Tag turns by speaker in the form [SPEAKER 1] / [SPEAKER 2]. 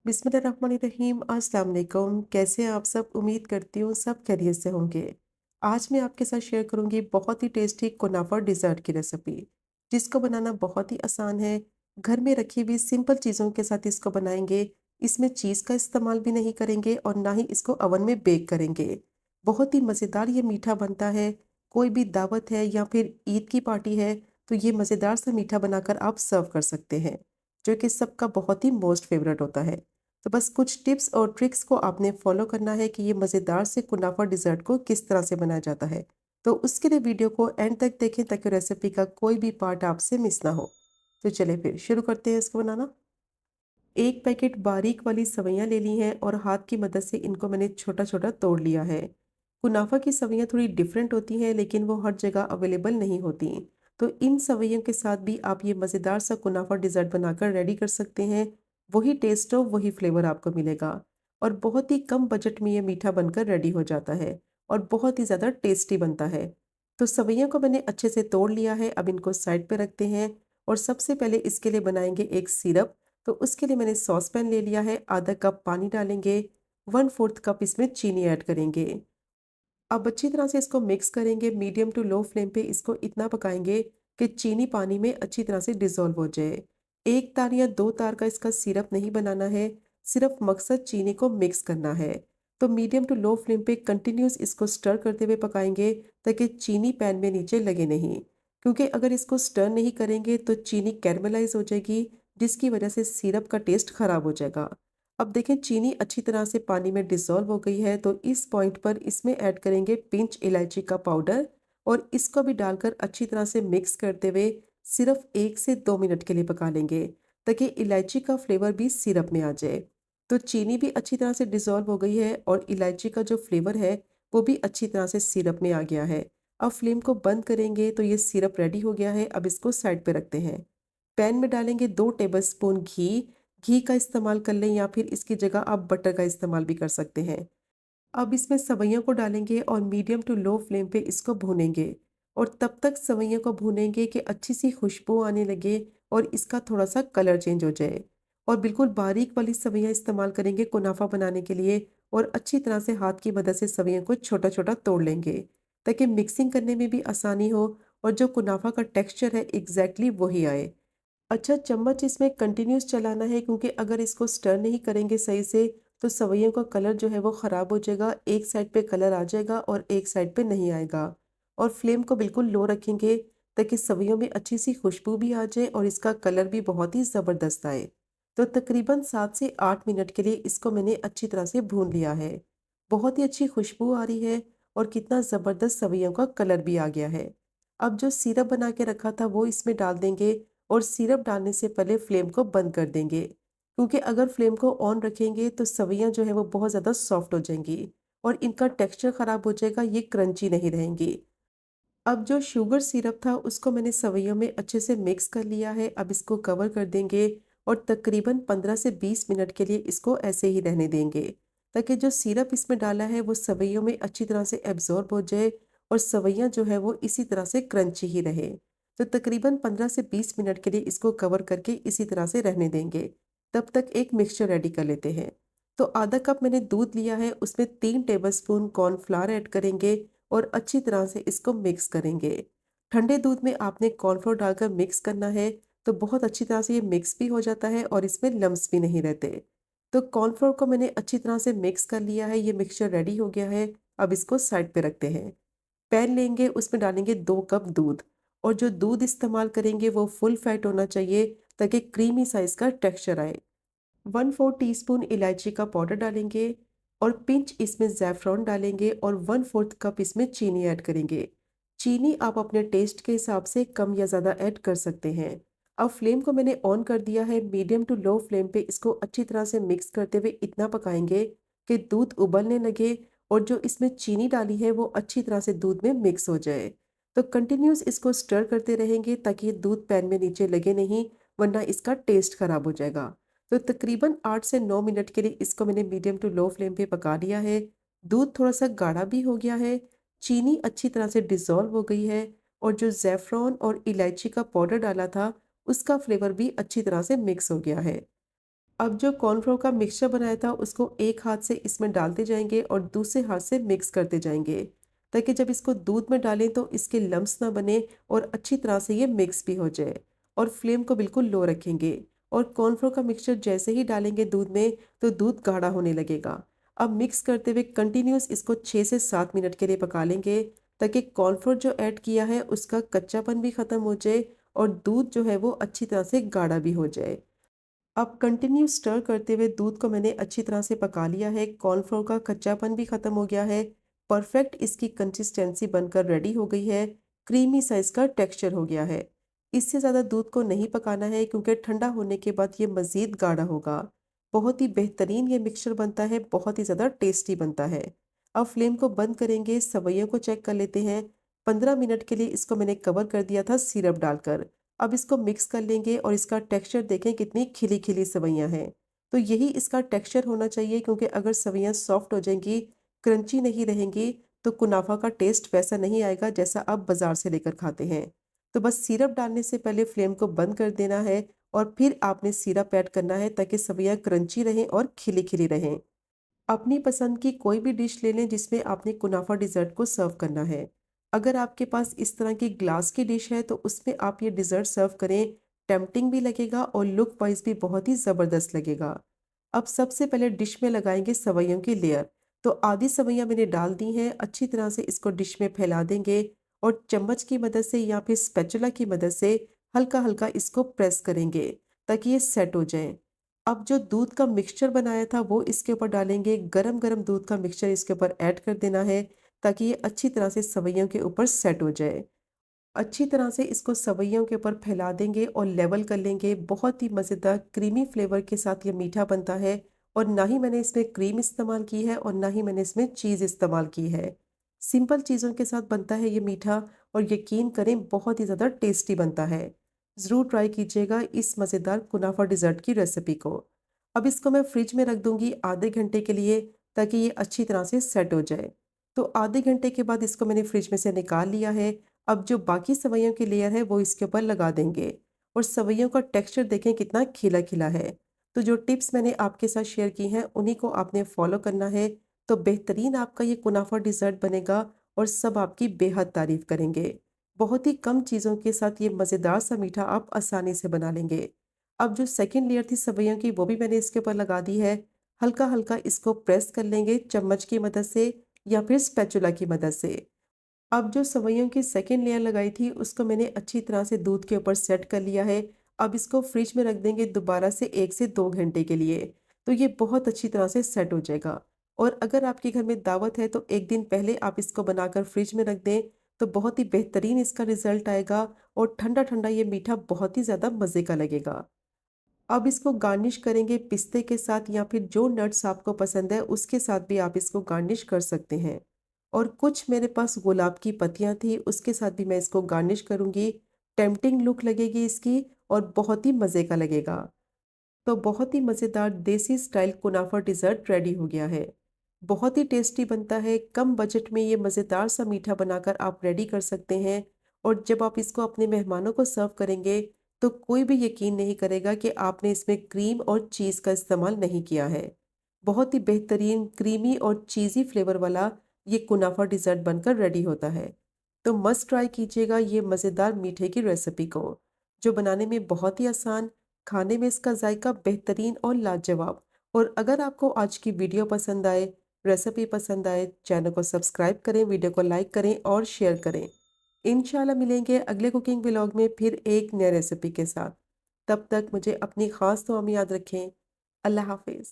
[SPEAKER 1] बिस्मिल्लाहिर्रहमानिर्रहीम। अस्सलाम वालेकुम। कैसे हैं आप सब? उम्मीद करती हूँ सब खैरियत से होंगे। आज मैं आपके साथ शेयर करूँगी बहुत ही टेस्टी कुनाफा डिज़र्ट की रेसिपी, जिसको बनाना बहुत ही आसान है। घर में रखी हुई सिंपल चीज़ों के साथ इसको बनाएंगे। इसमें चीज़ का इस्तेमाल भी नहीं करेंगे और ना ही इसको ओवन में बेक करेंगे। बहुत ही मज़ेदार ये मीठा बनता है। कोई भी दावत है या फिर ईद की पार्टी है तो ये मज़ेदार सा मीठा बनाकर आप सर्व कर सकते हैं, जो कि सबका बहुत ही मोस्ट फेवरेट होता है। तो बस कुछ टिप्स और ट्रिक्स को आपने फॉलो करना है कि ये मज़ेदार से कुनाफा डिज़र्ट को किस तरह से बनाया जाता है। तो उसके लिए वीडियो को एंड तक देखें ताकि रेसिपी का कोई भी पार्ट आपसे मिस ना हो। तो चलिए फिर शुरू करते हैं इसको बनाना। एक पैकेट बारीक वाली सवैयाँ ले ली हैं और हाथ की मदद से इनको मैंने छोटा-छोटा तोड़ लिया है। कुनाफा की सवैयाँ थोड़ी डिफरेंट होती हैं लेकिन वो हर जगह अवेलेबल नहीं होती। तो इन सवैयों के साथ भी आप ये मज़ेदार सा कुनाफा डिज़र्ट बनाकर रेडी कर सकते हैं। वही टेस्ट और वही फ्लेवर आपको मिलेगा और बहुत ही कम बजट में ये मीठा बनकर रेडी हो जाता है और बहुत ही ज़्यादा टेस्टी बनता है। तो सवैयों को मैंने अच्छे से तोड़ लिया है, अब इनको साइड पे रखते हैं और सबसे पहले इसके लिए बनाएँगे एक सिरप। तो उसके लिए मैंने सॉस पैन ले लिया है, आधा कप पानी डालेंगे, 1/4 कप इसमें चीनी ऐड करेंगे। अब अच्छी तरह से इसको मिक्स करेंगे, मीडियम टू लो फ्लेम पे इसको इतना पकाएंगे कि चीनी पानी में अच्छी तरह से डिज़ोल्व हो जाए। 1 तार या 2 तार का इसका सिरप नहीं बनाना है, सिर्फ मकसद चीनी को मिक्स करना है। तो मीडियम टू लो फ्लेम पे कंटिन्यूस इसको स्टर करते हुए पकाएंगे ताकि चीनी पैन में नीचे लगे नहीं। क्योंकि अगर इसको स्टर नहीं करेंगे तो चीनी कैरमलाइज़ हो जाएगी, जिसकी वजह से सिरप का टेस्ट खराब हो जाएगा। अब देखें चीनी अच्छी तरह से पानी में डिसॉल्व हो गई है, तो इस पॉइंट पर इसमें ऐड करेंगे पिंच इलायची का पाउडर और इसको भी डालकर अच्छी तरह से मिक्स करते हुए सिर्फ 1 से 2 मिनट के लिए पका लेंगे ताकि इलायची का फ्लेवर भी सिरप में आ जाए। तो चीनी भी अच्छी तरह से डिसॉल्व हो गई है और इलायची का जो फ्लेवर है वो भी अच्छी तरह से सिरप में आ गया है। अब फ्लेम को बंद करेंगे तो ये सिरप रेडी हो गया है। अब इसको साइड पे रखते हैं। पैन में डालेंगे 2 टेबलस्पून घी। घी का इस्तेमाल कर लें या फिर इसकी जगह आप बटर का इस्तेमाल भी कर सकते हैं। अब इसमें सवैयों को डालेंगे और मीडियम टू लो फ्लेम पे इसको भूनेंगे और तब तक सवैयों को भूनेंगे कि अच्छी सी खुशबू आने लगे और इसका थोड़ा सा कलर चेंज हो जाए। और बिल्कुल बारीक वाली सवैयाँ इस्तेमाल करेंगे कुनाफा बनाने के लिए और अच्छी तरह से हाथ की मदद से सवैयों को छोटा-छोटा तोड़ लेंगे ताकि मिक्सिंग करने में भी आसानी हो और जो कुनाफा का टेक्सचर है एग्ज़ैक्टली वही आए। अच्छा, चम्मच इसमें कंटिन्यूस चलाना है क्योंकि अगर इसको स्टर नहीं करेंगे सही से तो सवैयों का कलर जो है वो ख़राब हो जाएगा। एक साइड पे कलर आ जाएगा और एक साइड पे नहीं आएगा। और फ्लेम को बिल्कुल लो रखेंगे ताकि सवैयों में अच्छी सी खुशबू भी आ जाए और इसका कलर भी बहुत ही ज़बरदस्त आए। तो तकरीबन 7 से 8 मिनट के लिए इसको मैंने अच्छी तरह से भून लिया है। बहुत ही अच्छी खुशबू आ रही है और कितना ज़बरदस्त सवैयों का कलर भी आ गया है। अब जो सिरप बना के रखा था वो इसमें डाल देंगे और सिरप डालने से पहले फ्लेम को बंद कर देंगे क्योंकि अगर फ्लेम को ऑन रखेंगे तो सवैयाँ जो है वो बहुत ज़्यादा सॉफ्ट हो जाएंगी और इनका टेक्सचर ख़राब हो जाएगा, ये क्रंची नहीं रहेंगी। अब जो शुगर सिरप था उसको मैंने सवैयों में अच्छे से मिक्स कर लिया है। अब इसको कवर कर देंगे और तकरीबन 15 से 20 मिनट के लिए इसको ऐसे ही रहने देंगे ताकि जो सिरप इसमें डाला है वो सवैयों में अच्छी तरह से एब्जॉर्ब हो जाए और सवैयाँ जो है वो इसी तरह से क्रंची ही रहे। तो तकरीबन 15 से 20 मिनट के लिए इसको कवर करके इसी तरह से रहने देंगे। तब तक एक मिक्सचर रेडी कर लेते हैं। तो आधा कप मैंने दूध लिया है, उसमें 3 टेबलस्पून कॉर्नफ्लावर ऐड करेंगे और अच्छी तरह से इसको मिक्स करेंगे। ठंडे दूध में आपने कॉर्नफ्लोर डालकर मिक्स करना है तो बहुत अच्छी तरह से ये मिक्स भी हो जाता है और इसमें लम्स भी नहीं रहते। तो कॉर्नफ्लोर को मैंने अच्छी तरह से मिक्स कर लिया है, ये मिक्सचर रेडी हो गया है। अब इसको साइड पे रखते हैं। पैन लेंगे, उसमें डालेंगे 2 कप दूध और जो दूध इस्तेमाल करेंगे वो फुल फैट होना चाहिए ताकि क्रीमी साइज़ का टेक्सचर आए। 1/4 टीस्पून इलायची का पाउडर डालेंगे और पिंच इसमें ज़ैफ़रॉन डालेंगे और 1/4 कप इसमें चीनी ऐड करेंगे। चीनी आप अपने टेस्ट के हिसाब से कम या ज़्यादा ऐड कर सकते हैं। अब फ्लेम को मैंने ऑन कर दिया है, मीडियम टू लो फ्लेम पे इसको अच्छी तरह से मिक्स करते हुए इतना पकाएंगे कि दूध उबलने लगे और जो इसमें चीनी डाली है वो अच्छी तरह से दूध में मिक्स हो जाए। तो कंटिन्यूस इसको स्टर करते रहेंगे ताकि ये दूध पैन में नीचे लगे नहीं, वरना इसका टेस्ट खराब हो जाएगा। तो तकरीबन 8 से 9 मिनट के लिए इसको मैंने मीडियम टू लो फ्लेम पे पका लिया है। दूध थोड़ा सा गाढ़ा भी हो गया है, चीनी अच्छी तरह से डिसॉल्व हो गई है और जो ज़ैफ़रॉन और इलायची का पाउडर डाला था उसका फ्लेवर भी अच्छी तरह से मिक्स हो गया है। अब जो कॉर्नफ्लोर का मिक्सचर बनाया था उसको एक हाथ से इसमें डालते जाएंगे और दूसरे हाथ से मिक्स करते जाएंगे, ताकि जब इसको दूध में डालें तो इसके लम्स ना बने और अच्छी तरह से ये मिक्स भी हो जाए। और फ्लेम को बिल्कुल लो रखेंगे। और कॉर्नफ्लोर का मिक्सचर जैसे ही डालेंगे दूध में तो दूध गाढ़ा होने लगेगा। अब मिक्स करते हुए कंटिन्यूस इसको 6 से 7 मिनट के लिए पका लेंगे, ताकि कॉर्नफ्लोर जो ऐड किया है उसका कच्चापन भी खत्म हो जाए और दूध जो है वो अच्छी तरह से गाढ़ा भी हो जाए। अब कंटिन्यू स्टर करते हुए दूध को मैंने अच्छी तरह से पका लिया है, कॉर्नफ्लोर का कच्चापन भी खत्म हो गया है। परफेक्ट इसकी कंसिस्टेंसी बनकर रेडी हो गई है। क्रीमी सा इसका टेक्सचर हो गया है। इससे ज़्यादा दूध को नहीं पकाना है, क्योंकि ठंडा होने के बाद ये मज़ीद गाढ़ा होगा। बहुत ही बेहतरीन ये मिक्सचर बनता है, बहुत ही ज़्यादा टेस्टी बनता है। अब फ्लेम को बंद करेंगे, सवैयों को चेक कर लेते हैं। 15 मिनट के लिए इसको मैंने कवर कर दिया था सिरप डालकर। अब इसको मिक्स कर लेंगे और इसका टेक्सचर देखें कितनी खिली-खिली सेवइयाँ हैं। तो यही इसका टेक्सचर होना चाहिए, क्योंकि अगर सेवइयाँ सॉफ्ट हो जाएँगी, क्रंची नहीं रहेंगी, तो कुनाफा का टेस्ट वैसा नहीं आएगा जैसा आप बाज़ार से लेकर खाते हैं। तो बस सिरप डालने से पहले फ्लेम को बंद कर देना है और फिर आपने सिरप ऐड करना है, ताकि सेवइयाँ क्रंची रहें और खिली-खिली रहें। अपनी पसंद की कोई भी डिश ले लें जिसमें आपने कुनाफा डिज़र्ट को सर्व करना है। अगर आपके पास इस तरह की ग्लास की डिश है तो उसमें आप ये डिज़र्ट सर्व करें, टेम्प्टिंग भी लगेगा और लुक वाइज़ भी बहुत ही ज़बरदस्त लगेगा। अब सबसे पहले डिश में लगाएंगे सेवइयों की लेयर। तो आधी सेवइयाँ मैंने डाल दी हैं, अच्छी तरह से इसको डिश में फैला देंगे और चम्मच की मदद से या फिर स्पैचुला की मदद से हल्का-हल्का इसको प्रेस करेंगे, ताकि ये सेट हो जाएँ। अब जो दूध का मिक्सचर बनाया था वो इसके ऊपर डालेंगे, गरम-गरम दूध का मिक्सचर इसके ऊपर ऐड कर देना है, ताकि ये अच्छी तरह से सेवइयों के ऊपर सेट हो जाए। अच्छी तरह से इसको सेवइयों के ऊपर फैला देंगे और लेवल कर लेंगे। बहुत ही मज़ेदार क्रीमी फ्लेवर के साथ ये मीठा बनता है। और ना ही मैंने इसमें क्रीम इस्तेमाल की है और ना ही मैंने इसमें चीज़ इस्तेमाल की है। सिंपल चीज़ों के साथ बनता है ये मीठा, और यकीन करें बहुत ही ज़्यादा टेस्टी बनता है। ज़रूर ट्राई कीजिएगा इस मज़ेदार कुनाफा डिज़र्ट की रेसिपी को। अब इसको मैं फ्रिज में रख दूँगी आधे घंटे के लिए, ताकि ये अच्छी तरह से सेट हो जाए। तो आधे घंटे के बाद इसको मैंने फ्रिज में से निकाल लिया है। अब जो बाकी सेवइयों की लेयर है वो इसके ऊपर लगा देंगे और सेवइयों का टेक्सचर देखें कितना खिला-खिला है। तो जो टिप्स मैंने आपके साथ शेयर की हैं उन्हीं को आपने फॉलो करना है, तो बेहतरीन आपका ये कुनाफा डिज़र्ट बनेगा और सब आपकी बेहद तारीफ़ करेंगे। बहुत ही कम चीज़ों के साथ ये मज़ेदार सा मीठा आप आसानी से बना लेंगे। अब जो सेकंड लेयर थी सेवइयों की वो भी मैंने इसके ऊपर लगा दी है। हल्का-हल्का इसको प्रेस कर लेंगे चम्मच की मदद से या फिर स्पैचुला की मदद से। अब जो सेवइयों की सेकंड लेयर लगाई थी उसको मैंने अच्छी तरह से दूध के ऊपर सेट कर लिया है। अब इसको फ्रिज में रख देंगे दोबारा से 1 से 2 घंटे के लिए। तो ये बहुत अच्छी तरह से सेट हो जाएगा। और अगर आपके घर में दावत है तो 1 दिन पहले आप इसको बनाकर फ्रिज में रख दें, तो बहुत ही बेहतरीन इसका रिज़ल्ट आएगा और ठंडा-ठंडा ये मीठा बहुत ही ज़्यादा मज़े का लगेगा। अब इसको गार्निश करेंगे पिस्ते के साथ या फिर जो नट्स आपको पसंद है उसके साथ भी आप इसको गार्निश कर सकते हैं। और कुछ मेरे पास गुलाब की पत्तियां थी, उसके साथ भी मैं इसको गार्निश करूंगी। टेम्पटिंग लुक लगेगी इसकी और बहुत ही मज़े का लगेगा। तो बहुत ही मज़ेदार देसी स्टाइल कुनाफा डिज़र्ट रेडी हो गया है। बहुत ही टेस्टी बनता है, कम बजट में ये मज़ेदार सा मीठा बनाकर आप रेडी कर सकते हैं। और जब आप इसको अपने मेहमानों को सर्व करेंगे तो कोई भी यकीन नहीं करेगा कि आपने इसमें क्रीम और चीज़ का इस्तेमाल नहीं किया है। बहुत ही बेहतरीन क्रीमी और चीज़ी फ्लेवर वाला ये कुनाफा डिज़र्ट बनकर रेडी होता है। तो मस्ट ट्राई कीजिएगा ये मज़ेदार मीठे की रेसिपी को, जो बनाने में बहुत ही आसान, खाने में इसका जायका बेहतरीन और लाजवाब। और अगर आपको आज की वीडियो पसंद आए, रेसिपी पसंद आए, चैनल को सब्सक्राइब करें, वीडियो को लाइक करें और शेयर करें। इंशाल्लाह मिलेंगे अगले कुकिंग व्लॉग में फिर एक नए रेसिपी के साथ। तब तक मुझे अपनी ख़ास दुआ में याद रखें। अल्लाह हाफ़िज़।